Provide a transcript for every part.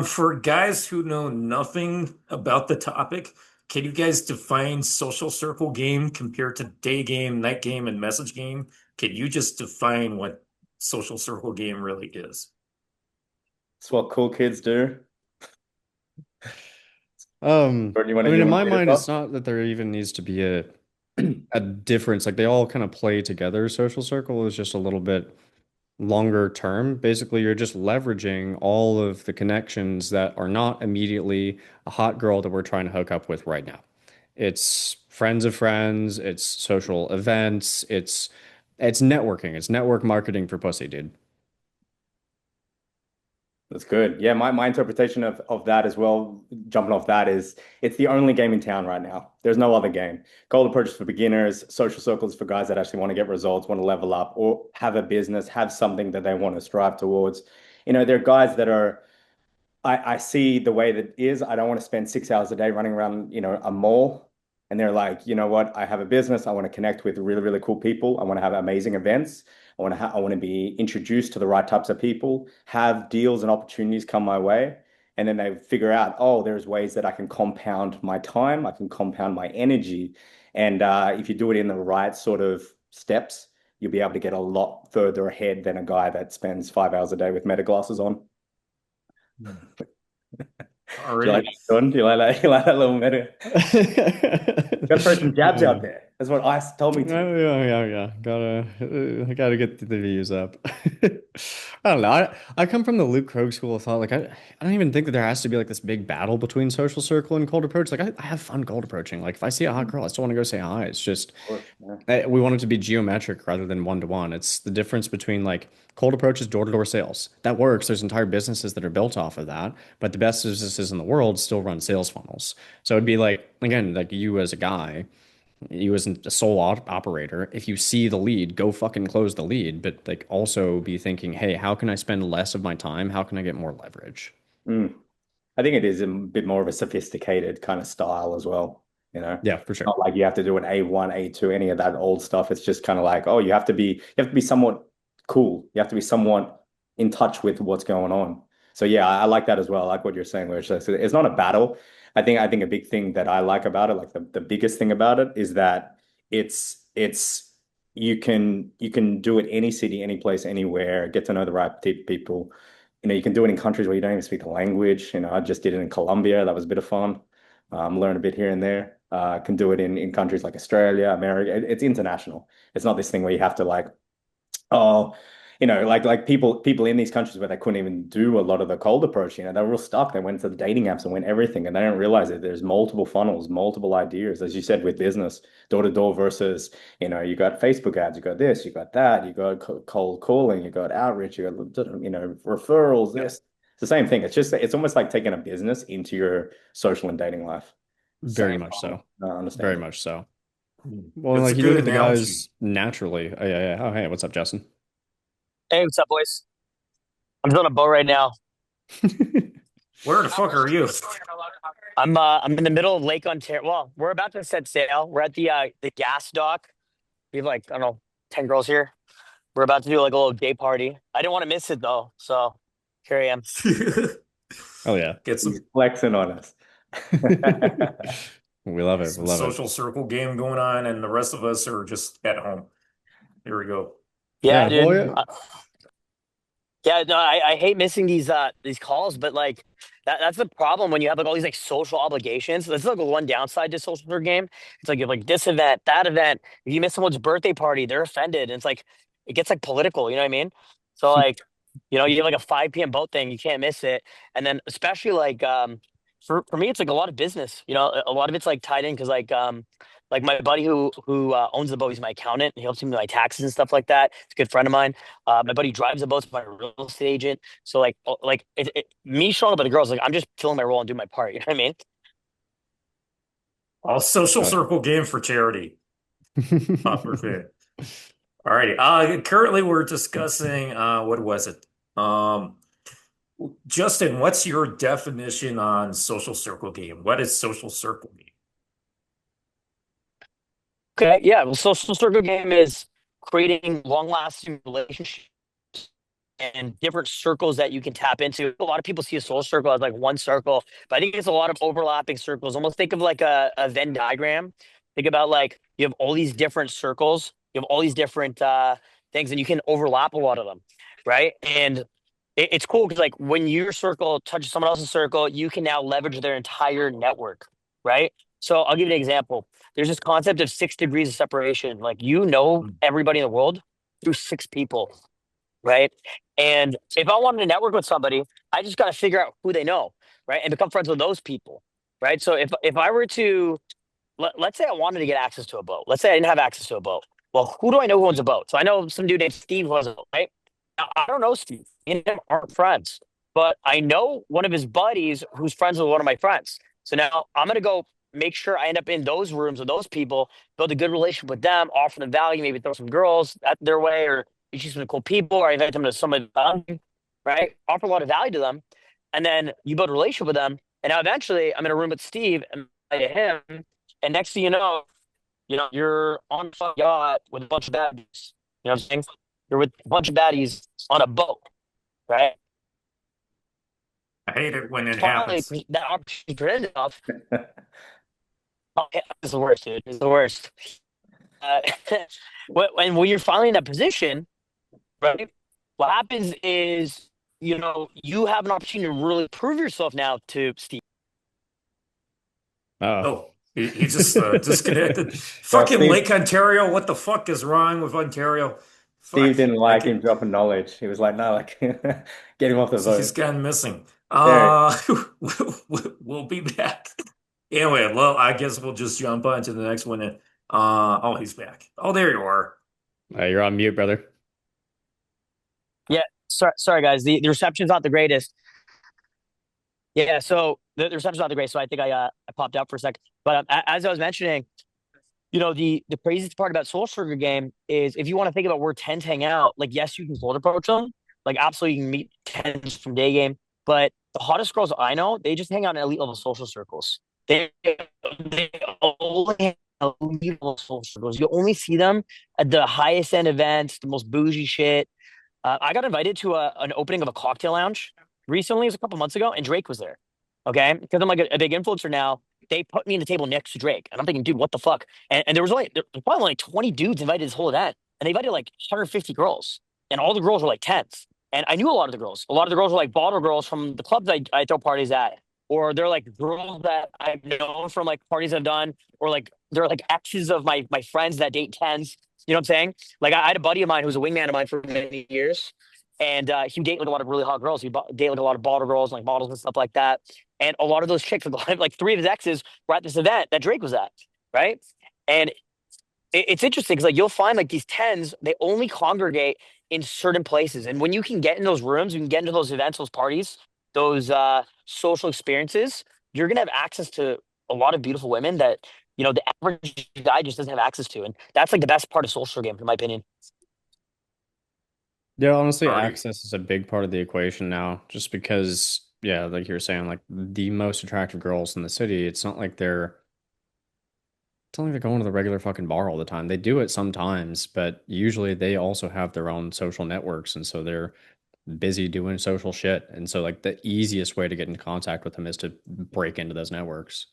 For guys who know nothing about the topic, can you guys define social circle game compared to day game, night game, and message game? Can you just define what social circle game really is? It's what cool kids do. Or do you want I to mean, you in want to my lead mind, us it's off? not that there even needs to be a difference. Like they all kind of play together. Social circle is just a little bit longer term. Basically, you're just leveraging all of the connections that are not immediately a hot girl that we're trying to hook up with right now. It's friends of friends, it's social events, it's networking, it's network marketing for pussy, dude. That's good. Yeah, my interpretation of that as well, jumping off that is it's the only game in town right now. There's no other game. Cold approach is for beginners, social circles for guys that actually want to get results, want to level up, or have a business, have something that they want to strive towards. There are guys that are I see the way that it is. I don't want to spend 6 hours a day running around, a mall. And they're like, you know what? I have a business. I want to connect with really, really cool people. I want to have amazing events. I want to be introduced to the right types of people, have deals and opportunities come my way. And then they figure out, oh, there's ways that I can compound my time, I can compound my energy. And if you do it in the right sort of steps, you'll be able to get a lot further ahead than a guy that spends 5 hours a day with meta glasses on. Hmm. Do you like Alrighty. that, Jordan? Do you like that? You like that little meta? Got to throw some jabs Yeah. out there. That's what Ice told me to. Oh, yeah, yeah, yeah. Gotta get the views up. I don't know. I come from the Luke Krogh school of thought. Like I don't even think that there has to be like this big battle between social circle and cold approach. Like I have fun cold approaching. Like if I see a hot girl, I still want to go say hi. It's just Of course, yeah. we want it to be geometric rather than one to one. It's the difference between like cold approach is door-to-door sales. That works. There's entire businesses that are built off of that, but the best businesses in the world still run sales funnels. So it'd be like again, like you as a guy. You as a sole operator, if you see the lead, go fucking close the lead, but like also be thinking, hey, how can I spend less of my time? How can I get more leverage? Mm. I think it is a bit more of a sophisticated kind of style as well. Yeah, for sure. Not like you have to do an A1, A2, any of that old stuff. It's just kind of like, oh, you have to be somewhat cool. You have to be somewhat in touch with what's going on. So yeah, I like that as well. I like what you're saying, where it's not a battle. I think a big thing that I like about it, like the biggest thing about it, is that it's you can do it any city, any place, anywhere, get to know the right people. You can do it in countries where you don't even speak the language. I just did it in Colombia. That was a bit of fun. Learn a bit here and there. Can do it in countries like Australia, America. It's international. It's not this thing where you have to like, oh, like people in these countries where they couldn't even do a lot of the cold approach. They were real stuck. They went to the dating apps and went everything, and they don't realize that there's multiple funnels, multiple ideas, as you said with business, door to door versus, you got Facebook ads, you got this, you got that, you got cold calling, you got outreach, you got referrals. This it's the same thing. It's almost like taking a business into your social and dating life. Very Same much so. funnel. I Very understand. much so. Hmm. Well, It's a like you good look at the analogy. guys naturally. Oh, yeah, yeah. Oh, hey, what's up, Justin? Hey, what's up, boys? I'm just on a boat right now. Where the fuck are you? I'm in the middle of Lake Ontario. Well, we're about to set sail. We're at the gas dock. We have like, I don't know, 10 girls here. We're about to do like a little day party. I didn't want to miss it though, so here I am. Oh yeah. Get He's some flexing on us. We love it. We some love it. social circle game going on, and the rest of us are just at home. Here we go. Yeah, Yeah, well, dude. yeah. Yeah, no, I hate missing these calls, but like that's the problem when you have like all these like social obligations. That's like one downside to social for game. It's like you have like this event, that event. If you miss someone's birthday party, they're offended. And it's like it gets like political, you know what I mean? So like, you have like a 5 p.m. boat thing, you can't miss it. And then especially like for me it's like a lot of business. A lot of it's like tied in because like my buddy who owns the boat, he's my accountant. He helps me with my taxes and stuff like that. It's a good friend of mine. My buddy drives the boats, my real estate agent. So like me showing up at the girls, like I'm just filling my role and doing my part. You know what I mean? All social Got circle game for charity. Popular it. fan. All righty. Currently we're discussing what was it? Um, Justin, what's your definition on social circle game? What is social circle game? Okay, yeah. Well, social circle game is creating long lasting relationships and different circles that you can tap into. A lot of people see a social circle as like one circle, but I think it's a lot of overlapping circles. Almost think of like a Venn diagram. Think about like you have all these different circles, you have all these different things, and you can overlap a lot of them, right? And it's cool because like when your circle touches someone else's circle, you can now leverage their entire network, right? So I'll give you an example. There's this concept of 6 degrees of separation. Like you know everybody in the world through 6 people, right? And if I wanted to network with somebody, I just got to figure out who they know, right? And become friends with those people, right? So if I were to let's say I wanted to get access to a boat. Let's say I didn't have access to a boat. Well, who do I know who owns a boat? So I know some dude named Steve who owns a boat, right? Now, I don't know Steve. Me and him aren't friends, but I know one of his buddies who's friends with one of my friends. So now I'm gonna go make sure I end up in those rooms with those people, build a good relationship with them, offer them value, maybe throw some girls at their way, or you see some cool people, or invite them to somebody, right? Offer a lot of value to them, and then you build a relationship with them. And now eventually, I'm in a room with Steve and I him, and next thing you know, you're on a yacht with a bunch of baddies. You know what I'm saying? You're with a bunch of baddies on a boat, right? I hate it when it Finally, happens. that opportunity presented itself. Oh, yeah, it's the worst, dude. It's the worst. Uh, when you're finally in that position, right? What happens is, you have an opportunity to really prove yourself now to Steve. Oh, Oh, he just disconnected. Well, Fucking Lake Ontario. What the fuck is wrong with Ontario? Steve Fuck. didn't I like him could. dropping knowledge. He was like, no, like, get him off the He's vote. gone missing. There. We'll be back. Anyway, well, I guess we'll just jump on to the next one. Oh, he's back. Oh, there you are. you're on mute, brother. Yeah, sorry guys. The reception's not the greatest. Yeah, so the reception's not the great. So I think I popped out for a second. But as I was mentioning, the craziest part about Soul Sugar game is if you want to think about where tens hang out, like yes, you can cold approach them. Like absolutely you can meet tens from day game. But the hottest girls I know, they just hang out in elite level social circles. They only hang out in elite level social circles. You only see them at the highest end events, the most bougie shit. I got invited to an opening of a cocktail lounge recently, it was a couple months ago, and Drake was there. Okay, because I'm like a big influencer now. They put me in the table next to Drake, and I'm thinking, dude, what the fuck? And there was probably like 20 dudes invited to this whole event, and they invited like 150 girls, and all the girls were like tens. And I knew a lot of the girls. A lot of the girls were like bottle girls from the clubs I throw parties at, or they're like girls that I've known from like parties I've done, or like they're like exes of my friends that date tens. You know what I'm saying? Like I had a buddy of mine who was a wingman of mine for many years, and he would date like a lot of really hot girls. He date like a lot of bottle girls, like models and stuff like that. And a lot of those chicks, like three of his exes, were at this event that Drake was at, right? And it's interesting because like you'll find like these tens, they only congregate in certain places. And when you can get in those rooms, you can get into those events, those parties, those social experiences, you're gonna have access to a lot of beautiful women that the average guy just doesn't have access to. And that's like the best part of social game, in my opinion. Yeah, honestly, Alrighty. access is a big part of the equation now, just because, yeah, like you were saying, like the most attractive girls in the city, it's not like they're going to the regular fucking bar all the time. They do it sometimes, but usually they also have their own social networks, and so they're busy doing social shit. And so, like, the easiest way to get in contact with them is to break into those networks.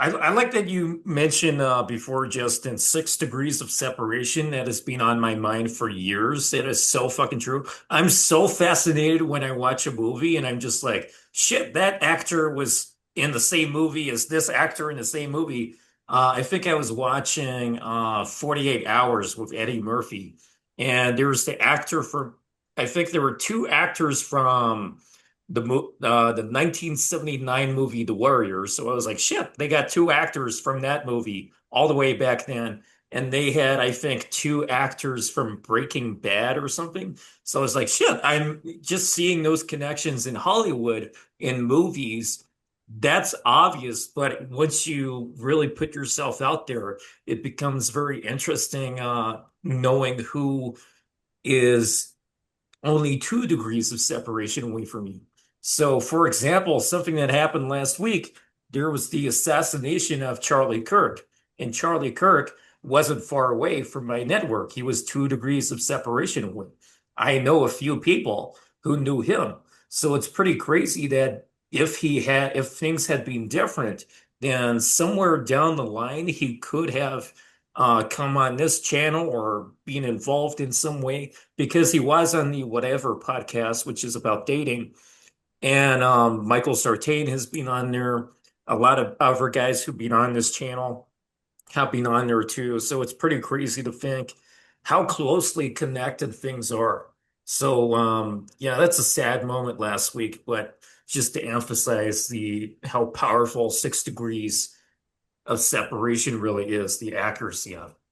I like that you mentioned before, Justin, 6 degrees of separation. That has been on my mind for years. That is so fucking true. I'm so fascinated when I watch a movie and I'm just like, shit, that actor was in the same movie as this actor in the same movie. I think I was watching 48 Hours with Eddie Murphy, and there was the actor from, I think there were two actors from the 1979 movie The Warriors. So I was like, shit, they got two actors from that movie all the way back then. And they had, I think, two actors from Breaking Bad or something. So I was like, shit, I'm just seeing those connections in Hollywood in movies. That's obvious, but once you really put yourself out there, it becomes very interesting knowing who is only 2 degrees of separation away from you. So, for example, something that happened last week, there was the assassination of Charlie Kirk, and Charlie Kirk wasn't far away from my network. He was 2 degrees of separation away. I know a few people who knew him. So it's pretty crazy that if things had been different, then somewhere down the line he could have come on this channel or been involved in some way because he was on the Whatever podcast, which is about dating. And Michael Sartain has been on there. A lot of other guys who've been on this channel have been on there too. So it's pretty crazy to think how closely connected things are. So yeah, that's a sad moment last week, but just to emphasize the how powerful 6 degrees of separation really is, the accuracy of it.